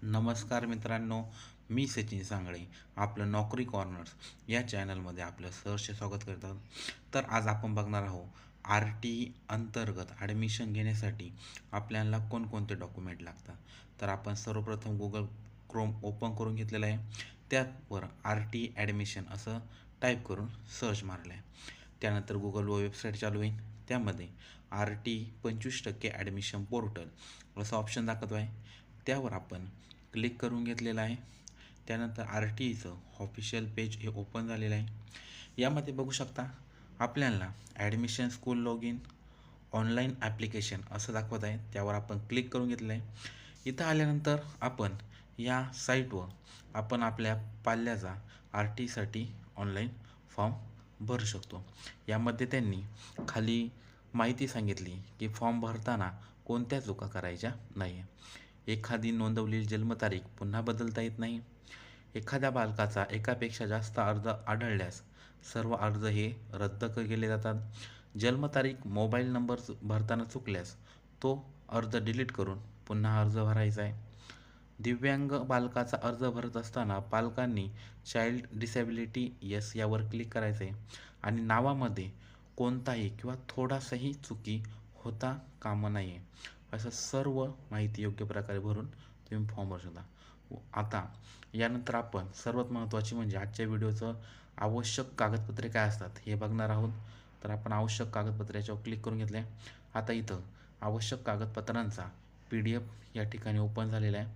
नमस्कार मित्रांनो, मी सचिन सांगळे आपलं नोकरी कॉर्नर्स या चॅनलमध्ये आपलं सहर्ष स्वागत करतात. तर आज आपण बघणार आहोत आर टी अंतर्गत ॲडमिशन घेण्यासाठी आपल्याला कोणकोणते डॉक्युमेंट लागतात. तर आपण सर्वप्रथम गुगल क्रोम ओपन करून घेतलेलं आहे. त्यावर आर टी ॲडमिशन असं टाईप करून सर्च मारलं आहे. त्यानंतर गुगलवर वेबसाईट चालू होईल. त्यामध्ये आर टी 25% ॲडमिशन पोर्टल असं ऑप्शन दाखवतो आहे. त्यावर आपण क्लिक करून घेतलेलं आहे. त्यानंतर आर टी ईचं ऑफिशियल पेज हे ओपन झालेलं आहे. यामध्ये बघू शकता आपल्याला admission school log in online application असं दाखवत आहे. त्यावर आपण क्लिक करून घेतलं आहे. इथं आल्यानंतर आपण या साईटवर आपण आपल्या पाल्याचा आर टीसाठी ऑनलाईन फॉर्म भरू शकतो. यामध्ये त्यांनी खाली माहिती सांगितली की फॉर्म भरताना कोणत्या चुका करायच्या नाही. एखादी नोंदवलेली जन्मतारीख पुन्हा बदलता येत नाही. एखाद्या बालकाचा एकापेक्षा जास्त अर्ज आढळल्यास सर्व अर्ज हे रद्द केले जातात. जन्मतारीख मोबाईल नंबर भरताना चुकल्यास तो अर्ज डिलीट करून पुन्हा अर्ज भरायचा आहे. दिव्यांग बालकाचा अर्ज भरत असताना पालकांनी चाइल्ड डिसॅबिलिटी यस यावर क्लिक करायचं आहे आणि नावामध्ये कोणताही किंवा थोडासाही चुकी होता कामा नये असं सर्व माहिती योग्य प्रकारे भरून तुम्ही फॉर्म भरू शकता. आता यानंतर आपण सर्वात महत्त्वाची म्हणजे आजच्या व्हिडिओचं आवश्यक कागदपत्रे काय असतात हे बघणार आहोत. तर आपण आवश्यक कागदपत्रे याच्यावर क्लिक करून घेतले. आता इथं आवश्यक कागदपत्रांचा PDF या ठिकाणी ओपन झालेला आहे.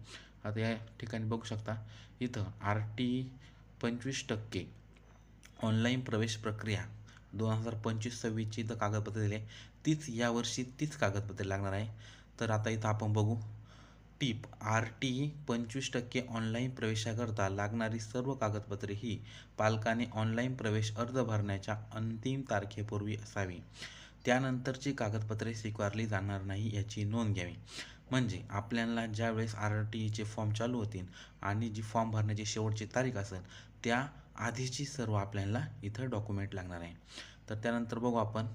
आता या ठिकाणी बघू शकता इथं आर टी 25% ऑनलाईन प्रवेश प्रक्रिया 2025-26ची इथं कागदपत्रे दिली आहे. तीच यावर्षी तीच कागदपत्रे लागणार आहे. तर आता इथं आपण बघू टीप आर टी 25% ऑनलाईन प्रवेशाकरता लागणारी सर्व कागदपत्रे ही पालकाने ऑनलाईन प्रवेश अर्ज भरण्याच्या अंतिम तारखेपूर्वी असावी. त्यानंतरची कागदपत्रे स्वीकारली जाणार नाही याची नोंद घ्यावी. म्हणजे आपल्याला ज्या वेळेस आर टी ईचे फॉर्म चालू होतील आणि जी फॉर्म भरण्याची शेवटची तारीख असेल त्या आधीची सर्व आपल्याला इथं डॉक्युमेंट लागणार आहे. तर त्यानंतर बघू आपण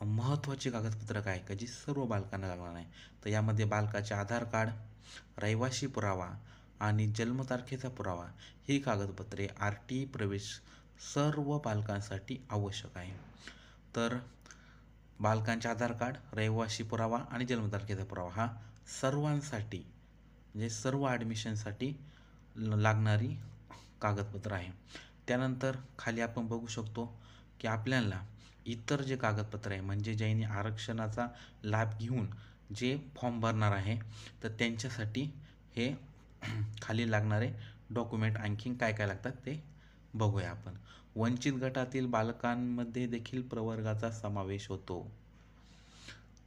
महत्त्वाची कागदपत्रं काय का जी सर्व बालकांना लागणार आहे. तर यामध्ये बालकाचे आधार कार्ड, रहिवासी पुरावा आणि जन्मतारखेचा पुरावा ही कागदपत्रे आर टी प्रवेश सर्व बालकांसाठी आवश्यक आहे. तर बालकांचे आधार कार्ड, रहिवासी पुरावा आणि जन्मतारखेचा पुरावा हा सर्वांसाठी म्हणजे सर्व ॲडमिशनसाठी लागणारी कागदपत्र आहे. त्यानंतर खाली आपण बघू शकतो की आपल्याला इतर जे कागदपत्र आहे म्हणजे ज्यांनी आरक्षणाचा लाभ घेऊन जे फॉर्म भरणार आहे तर त्यांच्यासाठी हे खाली लागणारे डॉक्युमेंट आणखीन काय काय लागतात ते बघूया आपण. वंचित गटातील बालकांमध्ये देखील प्रवर्गाचा समावेश होतो.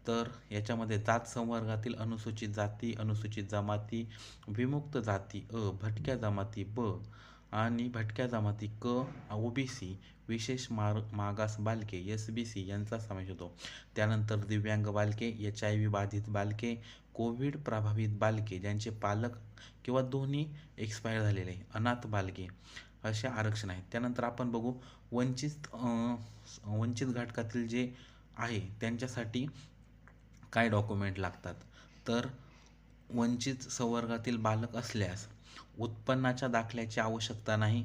तर याच्यामध्ये जात संवर्गातील अनुसूचित जाती, अनुसूचित जमाती, विमुक्त जाती भटक्या जमाती आणि भटक्या जमाती OBC, विशेष मागास बालके SBC यांचा समावेश होतो. त्यानंतर दिव्यांग बालके, HIV बाधित बालके, कोविड प्रभावित बालके ज्यांचे पालक किंवा दोन्ही एक्सपायर झालेले, अनाथ बालके असे आरक्षण आहेत. त्यानंतर आपण बघू वंचित घटकातील जे आहे त्यांच्यासाठी काय डॉक्युमेंट लागतात. तर वंचित संवर्गातील बालक असल्यास उत्पन्नाच्या दाखल्याची आवश्यकता नाही.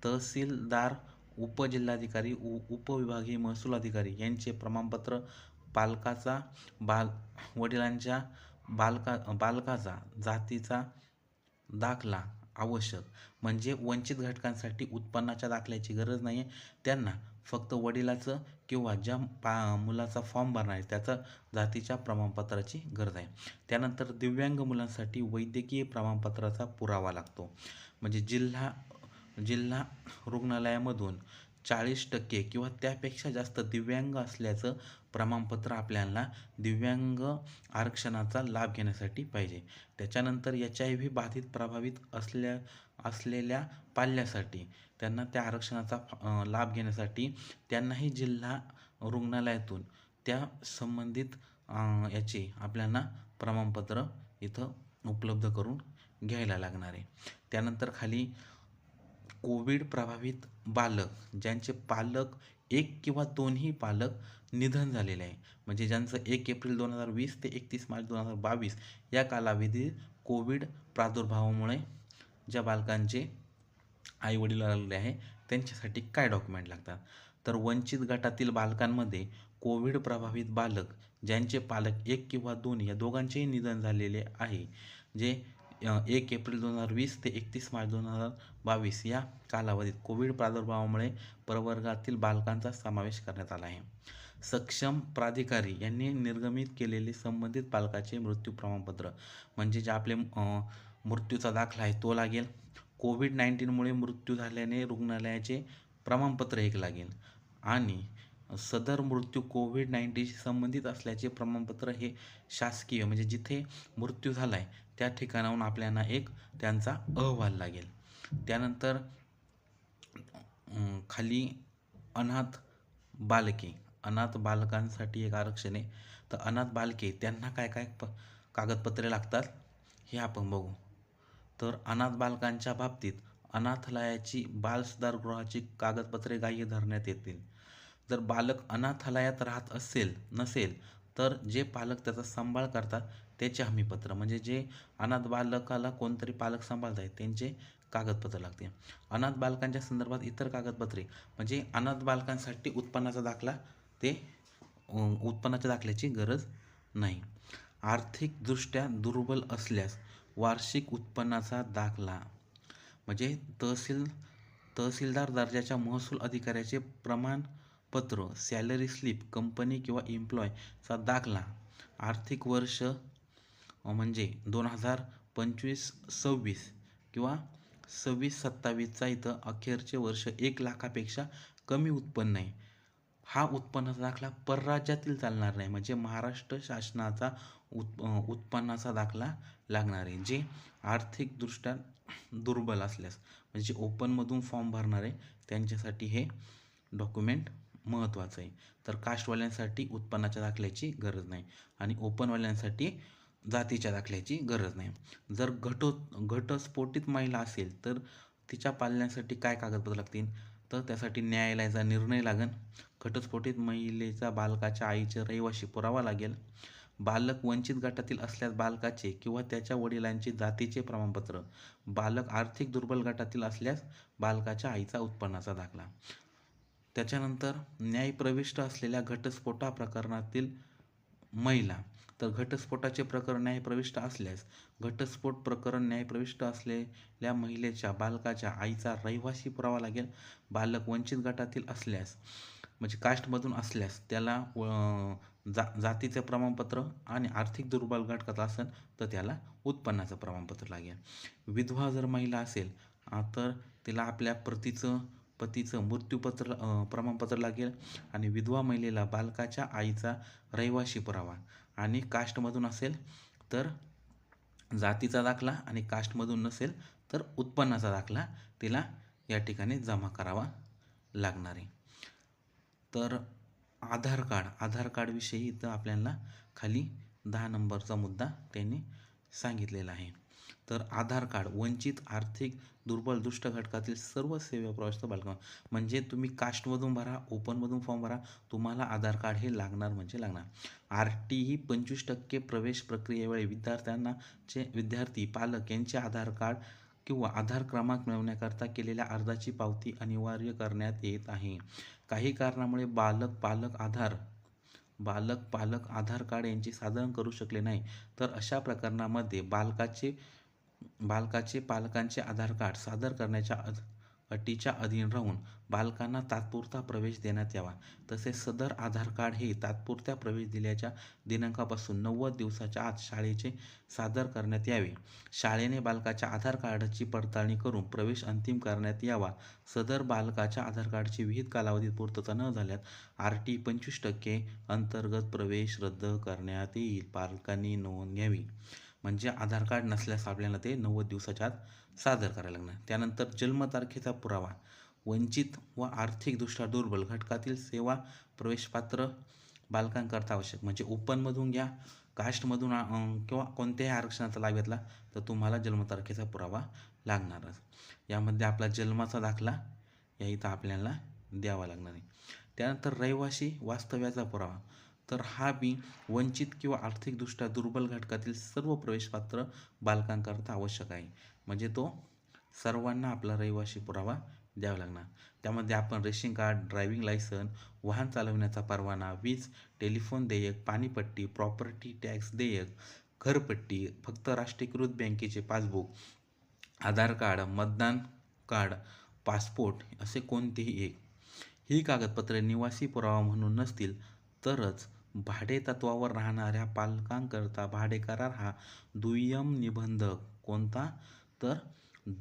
तहसीलदार, उपजिल्हाधिकारी, उपविभागीय महसूल अधिकारी यांचे प्रमाणपत्र, पालकाचा वडिलांच्या बालकाचा जातीचा दाखला आवश्यक. म्हणजे वंचित घटकांसाठी उत्पन्नाच्या दाखल्याची गरज नाही आहे. त्यांना फक्त वडिलाचं किंवा ज्या मुलाचा फॉर्म भरणार आहे त्याचं जातीच्या प्रमाणपत्राची गरज आहे. त्यानंतर दिव्यांग मुलांसाठी वैद्यकीय प्रमाणपत्राचा पुरावा लागतो. म्हणजे जिल्हा रुग्णालयामधून 40% किंवा त्यापेक्षा जास्त दिव्यांग असल्याचं प्रमाणपत्र आपल्याला दिव्यांग आरक्षणाचा लाभ घेण्यासाठी पाहिजे. त्याच्यानंतर HIV बाधित प्रभावित असलेल्या पाल्यासाठी त्यांना त्या आरक्षणाचा लाभ घेण्यासाठी त्यांनाही जिल्हा रुग्णालयातून त्या संबंधित याचे आपल्याला प्रमाणपत्र इथं उपलब्ध करून घ्यायला लागणार आहे. त्यानंतर खाली कोविड प्रभावित बालक ज्यांचे पालक एक किंवा दोन्ही पालक निधन झालेले आहे म्हणजे ज्यांचं 1 एप्रिल 2020 ते 31 मार्च 2022 या कालावधीत कोविड प्रादुर्भावामुळे ज्या बालकांचे आईवडील आलेले आहे त्यांच्यासाठी काय डॉक्युमेंट लागतात. तर वंचित गटातील बालकांमध्ये कोविड प्रभावित बालक ज्यांचे पालक 1 किंवा 2 या दोघांचेही निधन झालेले आहे, जे 1 एप्रिल 2020 ते 31 मार्च 2022 या कालावधीत कोविड प्रादुर्भावामुळे प्रवर्गातील बालकांचा समावेश करण्यात आला आहे. सक्षम प्राधिकारी यांनी निर्गमित केलेले संबंधित पालकाचे मृत्यू प्रमाणपत्र, म्हणजे जे आपले मृत्यूचा दाखला आहे तो लागेल. कोविड-19मुळे मृत्यू झाल्याने रुग्णालयाचे प्रमाणपत्र एक लागेल आणि सदर मृत्यू कोविड-19शी संबंधित असल्याचे प्रमाणपत्र हे शासकीय, म्हणजे जिथे मृत्यू झाला आहे त्या ठिकाणाहून आपल्याला एक त्यांचा अहवाल लागेल. त्यानंतर खाली अनाथ बालकांसाठी एक आरक्षण आहे. तर अनाथ बालके त्यांना काय काय कागदपत्रे लागतात हे आपण बघू. तर अनाथ बालकांच्या बाबतीत अनाथालयाची बालसुधारगृहाची कागदपत्रे ग्राह्य धरण्यात येतील. जर बालक अनाथालयात राहत नसेल तर जे पालक त्याचा सांभाळ करतात त्याचे हमीपत्र, म्हणजे जे अनाथ बालकाला कोणतरी पालक सांभाळत आहेत त्यांचे कागदपत्र लागते. अनाथ बालकांच्या संदर्भात इतर कागदपत्रे, म्हणजे अनाथ बालकांसाठी उत्पन्नाचा दाखल्याची गरज नाही. आर्थिकदृष्ट्या दुर्बल असल्यास वार्षिक उत्पन्नाचा दाखला, म्हणजे तहसीलदार दर्जाच्या महसूल अधिकाऱ्याचे प्रमाणपत्र, सॅलरी स्लिप, कंपनी किंवा एम्प्लॉयचा दाखला, आर्थिक वर्ष म्हणजे 2025-26 किंवा 26-27चा इथं अखेरचे वर्ष 1 लाखापेक्षा कमी उत्पन्न आहे, हा उत्पन्नाचा दाखला परराज्यातील चालणार नाही, म्हणजे महाराष्ट्र शासनाचा उत्पन्नाचा दाखला लागणार आहे. जे आर्थिकदृष्ट्या दुर्बल असल्यास, म्हणजे ओपनमधून फॉर्म भरणारे त्यांच्यासाठी हे डॉक्युमेंट महत्त्वाचं आहे. तर कास्टवाल्यांसाठी उत्पन्नाच्या दाखल्याची गरज नाही आणि ओपनवाल्यांसाठी जातीच्या दाखल्याची गरज नाही. जर घटस्फोटित महिला असेल तर तिच्या पालण्यासाठी काय कागदपत्र लागतील, तर त्यासाठी न्यायालयाचा निर्णय लागेल. घटस्फोटित महिलेचा बालकाच्या आईचे रहिवासी पुरावा लागेल. बालक वंचित गटातील असल्यास बालकाचे किंवा त्याच्या वडिलांचे जातीचे प्रमाणपत्र. बालक आर्थिक दुर्बल गटातील असल्यास बालकाच्या आईचा उत्पन्नाचा दाखला. त्याच्यानंतर न्यायप्रविष्ट असलेल्या घटस्फोटा प्रकरणातील महिला. तर घटस्फोटाचे प्रकरण न्यायप्रविष्ट असल्यास घटस्फोट प्रकरण न्यायप्रविष्ट असलेल्या महिलेच्या बालकाच्या आईचा रहिवासी पुरावा लागेल. बालक वंचित गटातील असल्यास, म्हणजे कास्टमधून असल्यास त्याला जातीचे प्रमाणपत्र आणि आर्थिक दुर्बल गटात असेल तर त्याला उत्पन्नाचं प्रमाणपत्र लागेल. विधवा जर महिला असेल तर तिला आपल्या पतीचं मृत्यूपत्र प्रमाणपत्र लागेल आणि विधवा महिलेला बालकाच्या आईचा रहिवासी पुरावा आणि कास्टमधून असेल तर जातीचा दाखला आणि कास्टमधून नसेल तर उत्पन्नाचा दाखला तिला या ठिकाणी जमा करावा लागणार आहे. तर आधार कार्डविषयी इथं आपल्याला खाली 10 नंबरचा मुद्दा त्यांनी सांगितलेला आहे. तर आधार कार्ड वंचित, आर्थिक दुर्बल, दुष्ट घटकातील सर्व सेवाप्रस्त बालकांना, म्हणजे तुम्ही कास्टमधून भरा, ओपनमधून फॉर्म भरा, तुम्हाला आधार कार्ड हे लागणार म्हणजे लागणार. RTE 25% प्रवेश प्रक्रियेवेळी विद्यार्थी पालक यांचे आधार कार्ड किंवा आधार क्रमांक मिळवण्याकरता केलेल्या अर्जाची पावती अनिवार्य करण्यात येत आहे. काही कारणामुळे पालक आधार कार्ड यांचे सादर करू शकले नाही तर अशा प्रकरणामध्ये बालकाचे पालकांचे आधार कार्ड सादर करण्याच्या अटीच्या अधीन राहून बालकांना तात्पुरता प्रवेश देण्यात यावा. तसेच सदर आधार कार्ड हे तात्पुरत्या प्रवेश दिल्याच्या दिनांकापासून 90 दिवसाच्या आत शाळेचे सादर करण्यात यावे. शाळेने बालकाच्या आधार कार्डची पडताळणी करून प्रवेश अंतिम करण्यात यावा. सदर बालकाच्या आधार कार्डची विहित कालावधीत पूर्तता न झाल्यास RTE 25% अंतर्गत प्रवेश रद्द करण्यात येईल. पालकांनी नोंद घ्यावी. म्हणजे आधार कार्ड नसल्यास आपल्याला ते 90 दिवसाच्या आत सादर करायला लागणार. त्यानंतर जन्मतारखेचा पुरावा वंचित व आर्थिकदृष्ट्या दुर्बल घटकातील सेवा प्रवेशपात्र बालकांकरता आवश्यक, म्हणजे ओपनमधून घ्या, कास्टमधून किंवा कोणत्याही आरक्षणाचा लाभ घेतला तर तुम्हाला जन्मतारखेचा पुरावा लागणारच. यामध्ये आपला जन्माचा दाखला या इथं आपल्याला द्यावा लागणार आहे. त्यानंतर रहिवासी वास्तव्याचा पुरावा, तर हा बी वंचित किंवा आर्थिकदृष्ट्या दुर्बल घटकातील सर्व प्रवेशपात्र बालकांकरता आवश्यक आहे. म्हणजे तो सर्वांना आपला रहिवासी पुरावा द्यावा लागणार. त्यामध्ये आपण रेशन कार्ड, ड्रायव्हिंग लायसन, वाहन चालवण्याचा परवाना, वीज, टेलिफोन देयक, पाणीपट्टी, प्रॉपर्टी टॅक्स देयक, घरपट्टी, फक्त राष्ट्रीयकृत बँकेचे पासबुक, आधार कार्ड, मतदान कार्ड, पासपोर्ट असे कोणतेही एक. ही कागदपत्रे निवासी पुरावा म्हणून नसतील तरच भाडे तत्वावर राहणाऱ्या पालकांकरता भाडे करार हा दुय्यम निबंधक कोणता तर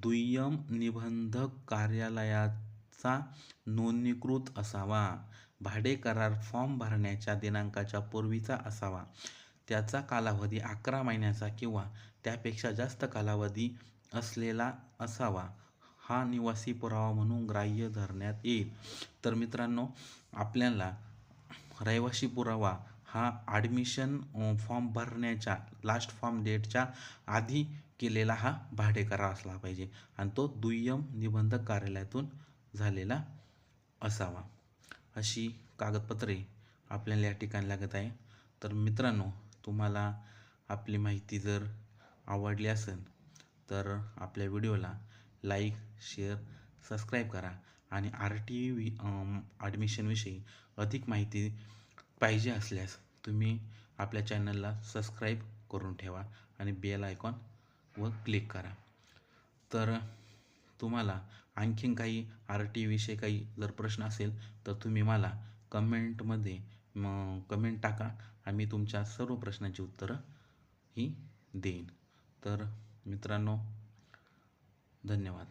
दुय्यम निबंधक कार्यालयाचा नोंदणीकृत असावा. भाडे करार फॉर्म भरण्याच्या दिनांकाच्या पूर्वीचा असावा. त्याचा कालावधी 11 महिन्याचा किंवा त्यापेक्षा जास्त कालावधी असलेला असावा. हा निवासी पुरावा म्हणून ग्राह्य धरण्यात येईल. तर मित्रांनो, आपल्याला रहिवासी पुरावा हा ॲडमिशन फॉर्म भरण्याच्या लास्ट फॉर्म डेटच्या आधी केलेला हा भाडे करार असला पाहिजे आणि तो दुय्यम निबंधक कार्यालयातून झालेला असावा. अशी कागदपत्रे आपल्याला या ठिकाणी लागत आहे. तर मित्रांनो, तुम्हाला आपली माहिती जर आवडली असेल तर आपल्या व्हिडिओला लाईक, शेअर, सबस्क्राईब करा आणि RTI ॲडमिशनविषयी अधिक माहिती पाहिजे असल्यास तुम्ही आपल्या चॅनलला सबस्क्राईब करून ठेवा आणि बेल आयकॉनवर क्लिक करा. तर तुम्हाला आणखीन काही RTI विषयी काही जर प्रश्न असेल तर तुम्ही मला कमेंटमध्ये कमेंट टाका आणि मी तुमच्या सर्व प्रश्नांची उत्तरं ही देईन. तर मित्रांनो, धन्यवाद.